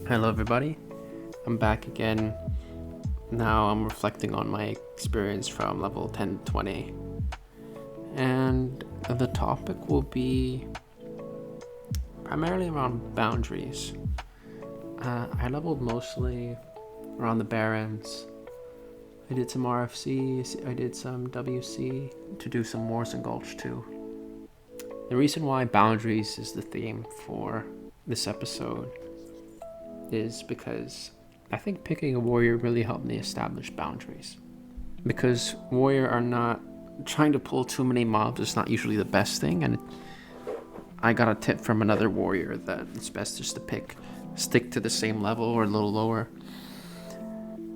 Hello everybody, I'm back again. Now I'm reflecting on my experience from level 10 to 20, and the topic will be primarily around boundaries. I leveled mostly around the Barrens. I did some RFC, I did some WC to do some Wars and Gulch too. The reason why boundaries is the theme for this episode is because I think picking a warrior really helped me establish boundaries. Because warrior are not trying to pull too many mobs is not usually the best thing, and I got a tip from another warrior that it's best just to stick to the same level or a little lower.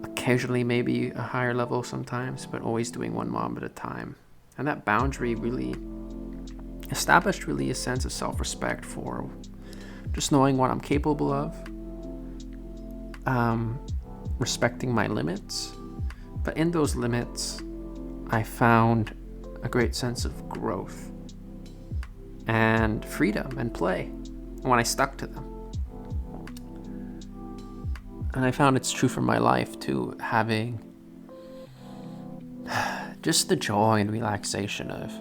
Occasionally maybe a higher level sometimes, but always doing one mob at a time. And that boundary really established a sense of self-respect for just knowing what I'm capable of, respecting my limits. But in those limits, I found a great sense of growth and freedom and play when I stuck to them. And I found it's true for my life too, having just the joy and relaxation of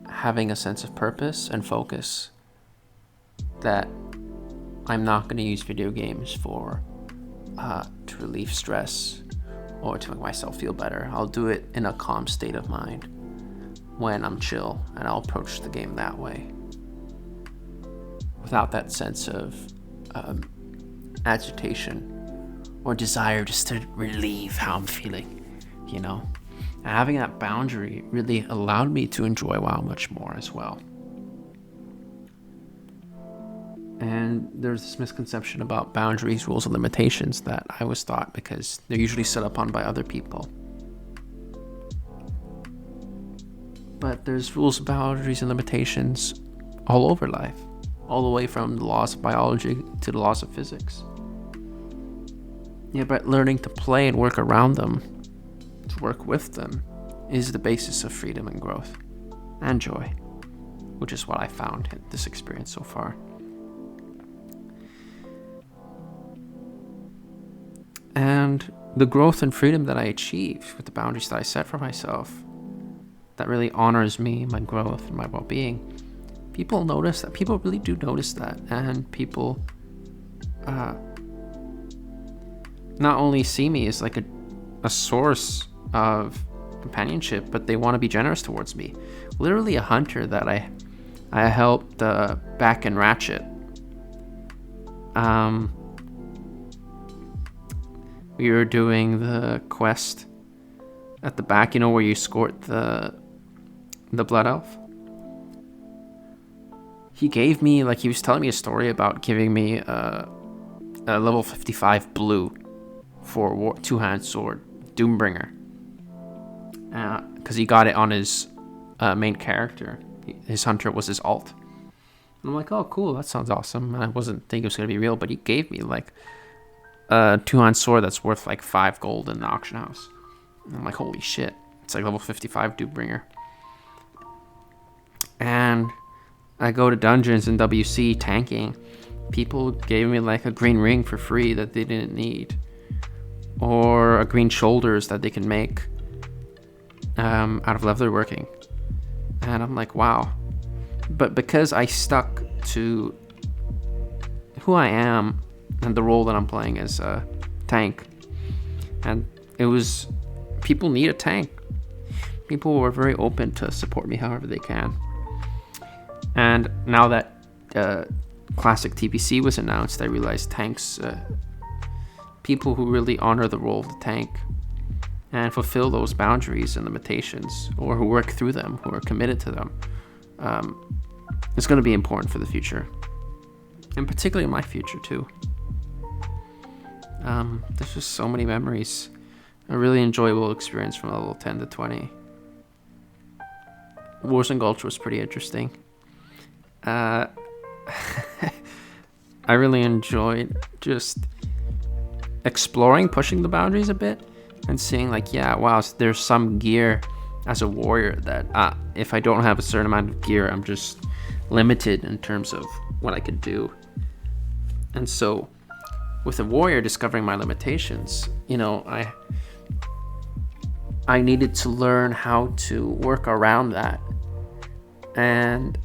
having a sense of purpose and focus that I'm not going to use video games for to relieve stress or to make myself feel better. I'll do it in a calm state of mind when I'm chill, and I'll approach the game that way without that sense of agitation or desire just to relieve how I'm feeling, you know. And having that boundary really allowed me to enjoy WoW much more as well. And there's this misconception about boundaries, rules, and limitations that I was taught because they're usually set upon by other people. But there's rules, boundaries, and limitations all over life, all the way from the laws of biology to the laws of physics. Yeah, but learning to play and work around them, to work with them, is the basis of freedom and growth and joy, which is what I found in this experience so far. And the growth and freedom that I achieve with the boundaries that I set for myself, that really honors me, my growth, and my well-being. People notice that. People really do notice that. And people not only see me as like a source of companionship, but they want to be generous towards me. Literally a hunter that I helped back in Ratchet. We were doing the quest at the back, you know, where you escort the blood elf. He gave me, like, he was telling me a story about giving me a level 55 blue for two-hand sword, Doombringer. Because he got it on his main character. His hunter was his alt. And I'm like, oh, cool, that sounds awesome. And I wasn't thinking it was going to be real, but he gave me, like, a two-hand sword that's worth, like, 5 gold in the auction house. And I'm like, holy shit. It's, like, level 55 Doombringer. And I go to dungeons in WC tanking. People gave me, like, a green ring for free that they didn't need. Or a green shoulders that they can make out of leather working. And I'm like, wow. But because I stuck to who I am and the role that I'm playing as a tank, and it was, people need a tank. People were very open to support me however they can. And now that Classic TPC was announced, I realized tanks, people who really honor the role of the tank and fulfill those boundaries and limitations, or who work through them, who are committed to them, it's going to be important for the future. And particularly my future too. There's just so many memories. A really enjoyable experience from level 10 to 20. Wars and Gulch was pretty interesting. I really enjoyed just exploring, pushing the boundaries a bit, and seeing like, yeah, wow, there's some gear as a warrior that if I don't have a certain amount of gear, I'm just limited in terms of what I could do. And so with a warrior discovering my limitations, I needed to learn how to work around that and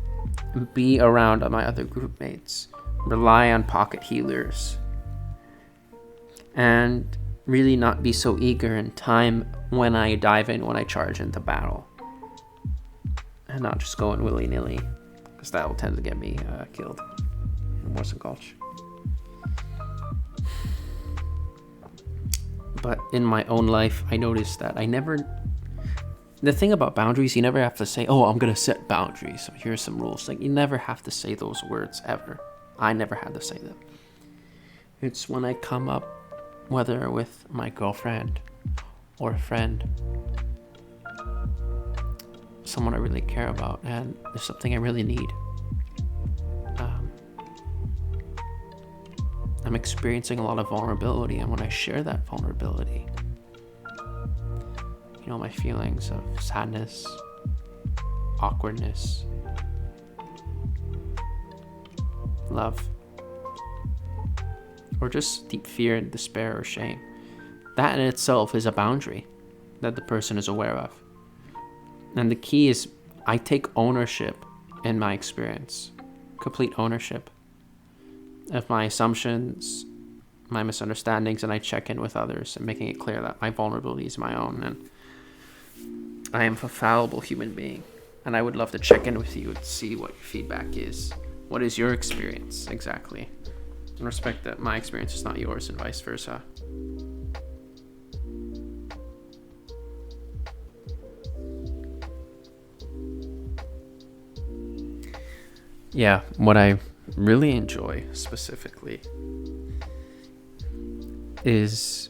be around my other group mates, rely on pocket healers, and really not be so eager in time when I dive in, when I charge into battle, and not just go in willy-nilly, because that will tend to get me killed in Warsaw Gulch. But in my own life, I noticed that the thing about boundaries, you never have to say, oh, I'm going to set boundaries, so here's some rules. Like, you never have to say those words, ever. I never had to say them. It's when I come up, whether with my girlfriend or a friend, someone I really care about, and there's something I really need. I'm experiencing a lot of vulnerability, and when I share that vulnerability, my feelings of sadness, awkwardness, love, or just deep fear and despair or shame, that in itself is a boundary that the person is aware of. And the key is I take ownership in my experience, complete ownership of my assumptions, my misunderstandings, and I check in with others and making it clear that my vulnerability is my own, and I am a fallible human being, and I would love to check in with you and see what your feedback is. What is your experience exactly? And respect that my experience is not yours, and vice versa. Yeah, what I really enjoy specifically is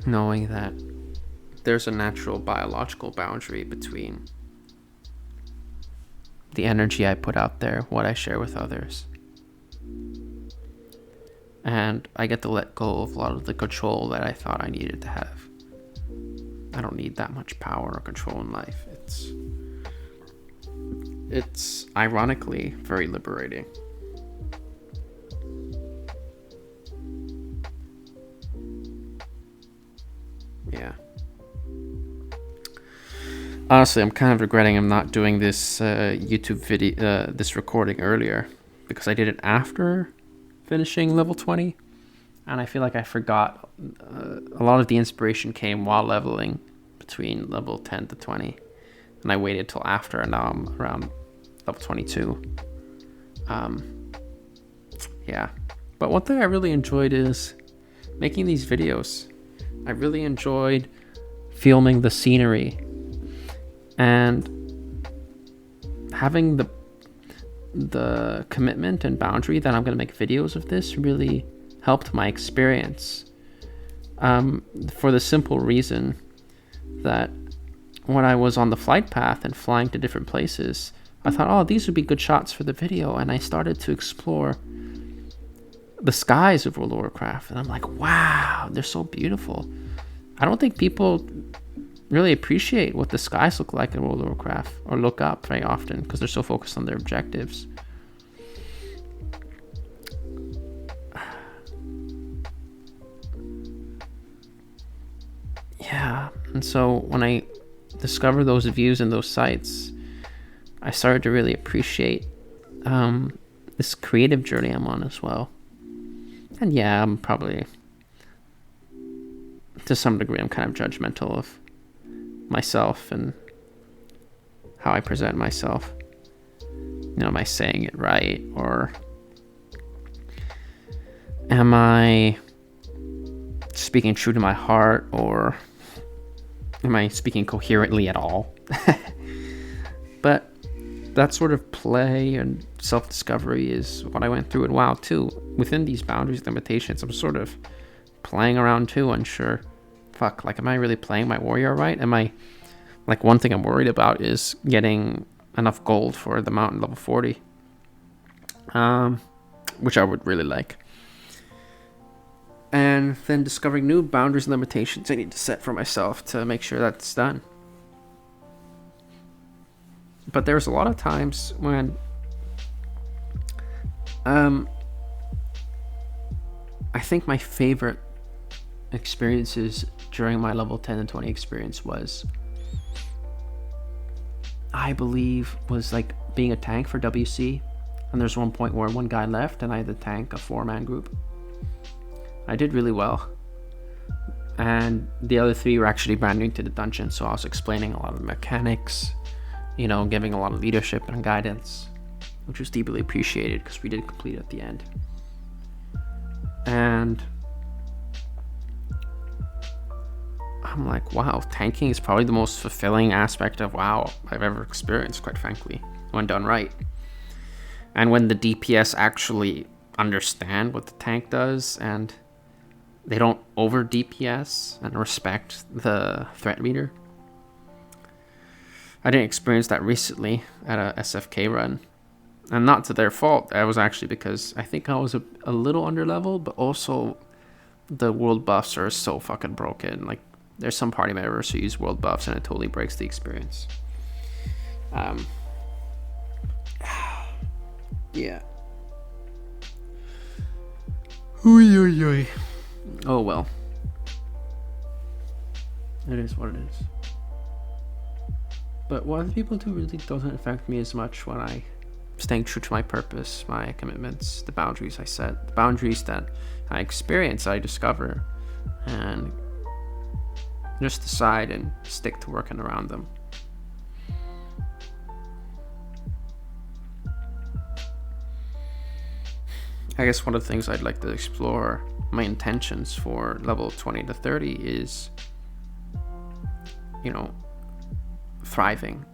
knowing that there's a natural biological boundary between the energy I put out there, what I share with others, and I get to let go of a lot of the control that I thought I needed to have. I don't need that much power or control in life. It's ironically very liberating. Yeah. Honestly, I'm kind of regretting I'm not doing this YouTube video, this recording earlier, because I did it after finishing level 20, and I feel like I forgot. A lot of the inspiration came while leveling between level 10 to 20, and I waited till after, and now I'm around level 22. Yeah. But one thing I really enjoyed is making these videos. I really enjoyed filming the scenery and having the commitment and boundary that I'm going to make videos of this really helped my experience, for the simple reason that when I was on the flight path and flying to different places, I thought, oh, these would be good shots for the video, and I started to explore the skies of World of Warcraft, and I'm like, wow, they're so beautiful. I don't think people really appreciate what the skies look like in World of Warcraft, or look up very often, because they're so focused on their objectives. Yeah, and so when I discovered those views and those sites, I started to really appreciate this creative journey I'm on as well. And yeah, I'm probably, to some degree, I'm kind of judgmental of myself and how I present myself. Am I saying it right, or am I speaking true to my heart, or am I speaking coherently at all? But that sort of play and self-discovery is what I went through in WoW too. Within these boundaries, limitations, I'm sort of playing around too, unsure. Fuck, like, am I really playing my warrior right? Am I, like, one thing I'm worried about is getting enough gold for the mountain level 40, which I would really like. And then discovering new boundaries and limitations I need to set for myself to make sure that's done. But there's a lot of times when I think my favorite experiences during my level 10 and 20 experience was, I believe, was like being a tank for WC. And there's one point where one guy left and I had to tank a 4-man group. I did really well. And the other 3 were actually brand new to the dungeon, so I was explaining a lot of the mechanics, giving a lot of leadership and guidance, which was deeply appreciated because we did complete at the end. And I'm like, wow, tanking is probably the most fulfilling aspect of WoW I've ever experienced, quite frankly, when done right. And when the DPS actually understand what the tank does and they don't over DPS and respect the threat meter. I didn't experience that recently at a SFK run. And not to their fault. That was actually because I think I was a little underleveled, but also the world buffs are so fucking broken. Like, there's some party members who use world buffs and it totally breaks the experience. Yeah. Oh well. It is what it is. But what other people do really doesn't affect me as much when I staying true to my purpose, my commitments, the boundaries I set, the boundaries that I experience, I discover, and just decide and stick to working around them. I guess one of the things I'd like to explore, my intentions for level 20 to 30 is, thriving,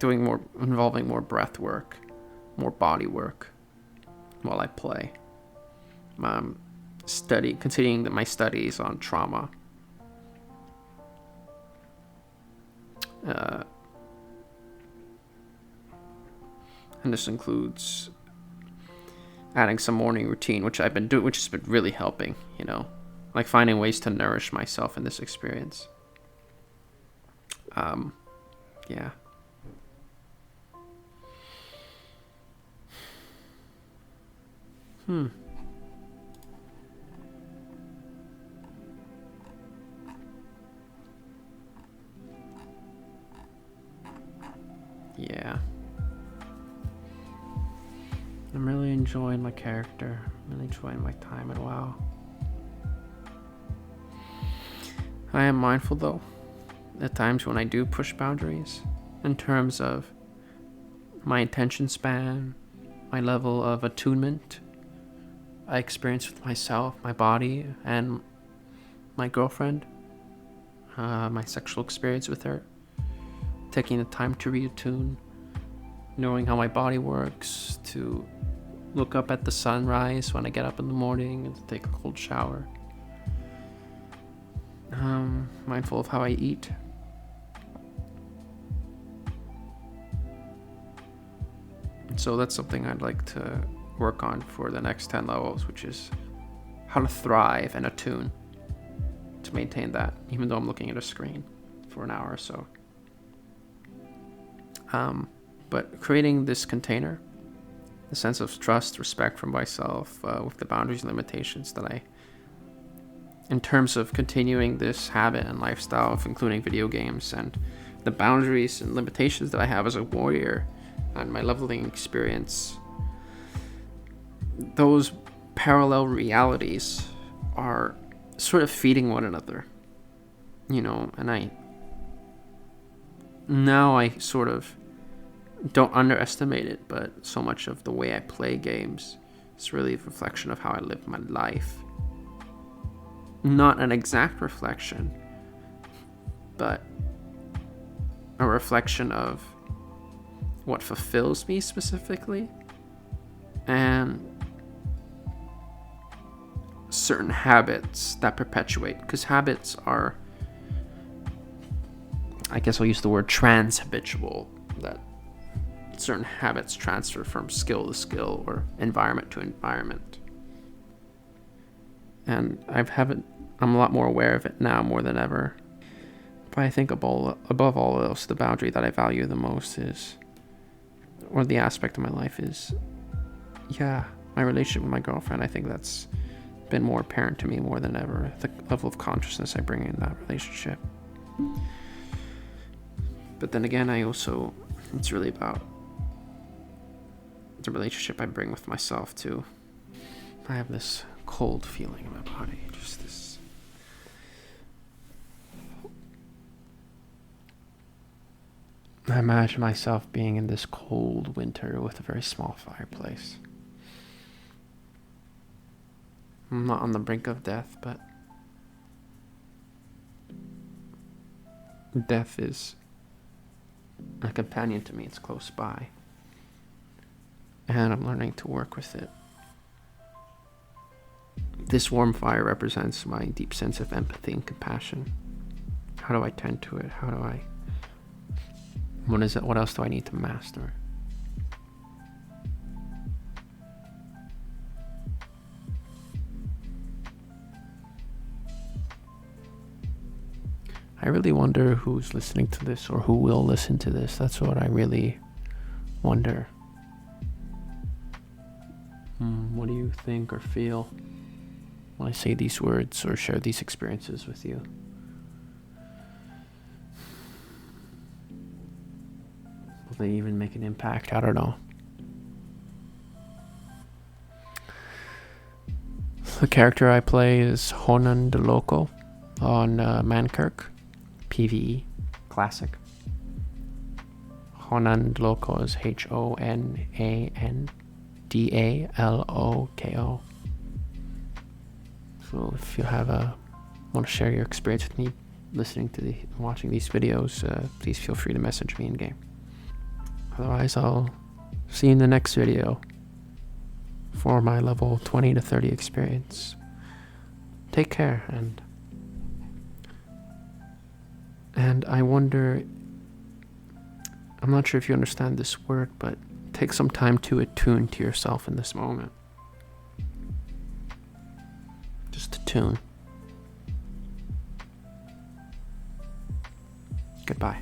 involving more breath work, more body work while I play. Continuing my studies on trauma. And this includes adding some morning routine, which I've been doing, which has been really helping, like finding ways to nourish myself in this experience. Yeah. Yeah. I'm really enjoying my character. I'm really enjoying my time in WoW. I am mindful though, at times when I do push boundaries, in terms of my attention span, my level of attunement I experience with myself, my body, and my girlfriend, my sexual experience with her, taking the time to reattune, knowing how my body works, to look up at the sunrise when I get up in the morning and to take a cold shower. Mindful of how I eat. So that's something I'd like to work on for the next 10 levels, which is how to thrive and attune to maintain that, even though I'm looking at a screen for an hour or so. But creating this container, the sense of trust, respect for myself, with the boundaries and limitations that in terms of continuing this habit and lifestyle of including video games, and the boundaries and limitations that I have as a warrior and my leveling experience, those parallel realities are sort of feeding one another, and I sort of don't underestimate it, but so much of the way I play games is really a reflection of how I live my life. Not an exact reflection, but a reflection of what fulfills me specifically, and certain habits that perpetuate, because habits are, I guess I'll use the word trans-habitual, that certain habits transfer from skill to skill or environment to environment. And I'm a lot more aware of it now more than ever. But I think above all else, the boundary that I value the most is, or the aspect of my life is, my relationship with my girlfriend, I think that's been more apparent to me more than ever, the level of consciousness I bring in that relationship. But then again, it's really about the relationship I bring with myself too. I have this cold feeling in my body, just this. I imagine myself being in this cold winter with a very small fireplace. I'm not on the brink of death, but death is a companion to me. It's close by. And I'm learning to work with it. This warm fire represents my deep sense of empathy and compassion. How do I tend to it? What is it? What else do I need to master? I really wonder who's listening to this or who will listen to this. That's what I really wonder. What do you think or feel when I say these words or share these experiences with you? Will they even make an impact? I don't know. The character I play is Honan the Loco on Mankirk, PvE, Classic. Honan the Loco is HONANDALOKO. So if you want to share your experience with me watching these videos, please feel free to message me in game. Otherwise, I'll see you in the next video for my level 20 to 30 experience. Take care, and I wonder, I'm not sure if you understand this word, but take some time to attune to yourself in this moment. Just attune. Goodbye.